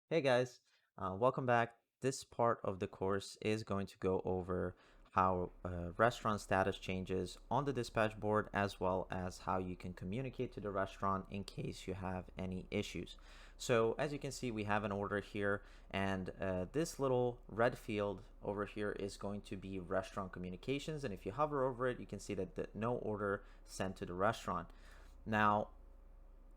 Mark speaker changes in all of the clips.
Speaker 1: Hey guys, welcome back. This part of the course is going to go over how restaurant status changes on the dispatch board, as well as how you can communicate to the restaurant in case you have any issues. So as you can see, we have an order here, and this little red field over here is going to be restaurant communications. And if you hover over it, you can see that no order sent to the restaurant. Now,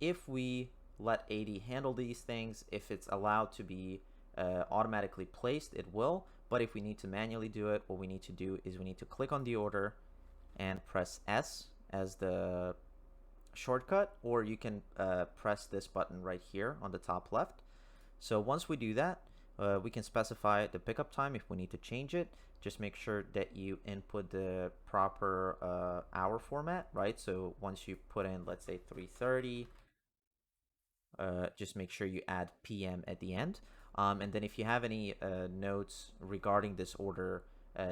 Speaker 1: if we let AD handle these things, if it's allowed to be automatically placed, it will. But if we need to manually do it, what we need to do is we need to click on the order and press S as the shortcut, or you can press this button right here on the top left. So once we do that, we can specify the pickup time if we need to change it. Just make sure that you input the proper hour format, right? So once you put in, let's say 3:30, just make sure you add PM at the end. And then if you have any notes regarding this order,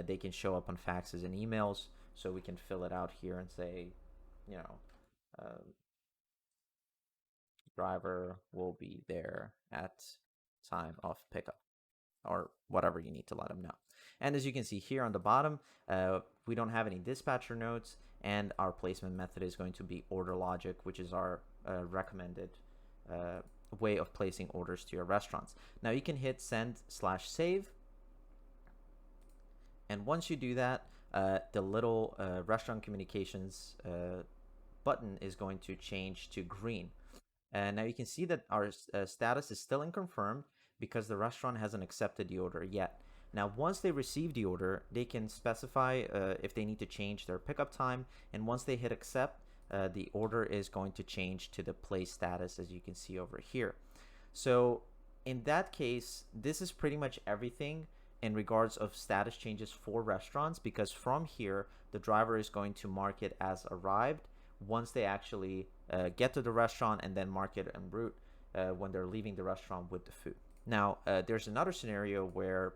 Speaker 1: they can show up on faxes and emails. So we can fill it out here and say, you know, uh, driver will be there at time of pickup, or whatever you need to let them know. And as you can see here on the bottom, we don't have any dispatcher notes, and our placement method is going to be order logic, which is our recommended way of placing orders to your restaurants. Now you can hit send/save, and once you do that, the little restaurant communications button is going to change to green. And now you can see that our status is still unconfirmed because the restaurant hasn't accepted the order yet. Now, once they receive the order, they can specify if they need to change their pickup time. And once they hit accept, the order is going to change to the place status, as you can see over here. So in that case, this is pretty much everything in regards of status changes for restaurants, because from here, the driver is going to mark it as arrived once they actually get to the restaurant, and then mark it en route when they're leaving the restaurant with the food. Now, there's another scenario where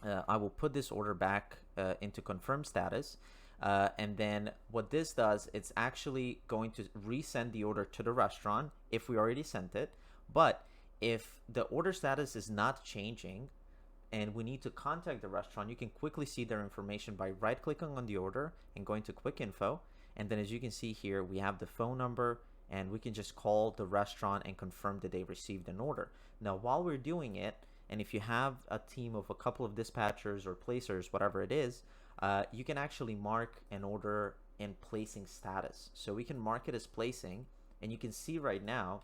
Speaker 1: I will put this order back into confirmed status. And then what this does, it's actually going to resend the order to the restaurant if we already sent it. But if the order status is not changing and we need to contact the restaurant, you can quickly see their information by right clicking on the order and going to quick info. And then as you can see here, we have the phone number, and we can just call the restaurant and confirm that they received an order. Now, while we're doing it, and if you have a team of a couple of dispatchers or placers, whatever it is, you can actually mark an order in placing status. So we can mark it as placing, and you can see right now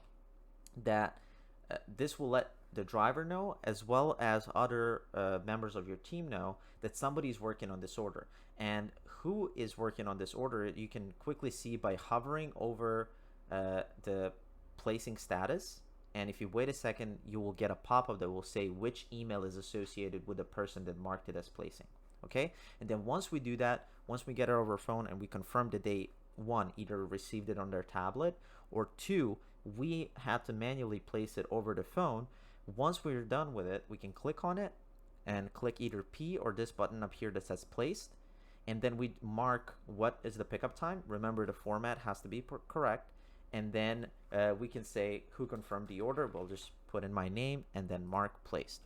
Speaker 1: that this will let the driver know, as well as other members of your team know, that somebody's working on this order. And who is working on this order, you can quickly see by hovering over the placing status. And if you wait a second, you will get a pop-up that will say which email is associated with the person that marked it as placing. Okay, and then once we do that, once we get it over phone and we confirm that they, one, either received it on their tablet, or two, we have to manually place it over the phone. Once we're done with it, we can click on it and click either P or this button up here that says placed, and then we mark what is the pickup time. Remember, the format has to be correct. And then we can say who confirmed the order. We'll just put in my name and then mark placed.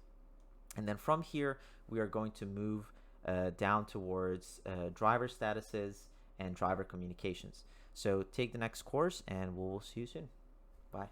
Speaker 1: And then from here, we are going to move down towards driver statuses and driver communications. So take the next course, and we'll see you soon. Bye.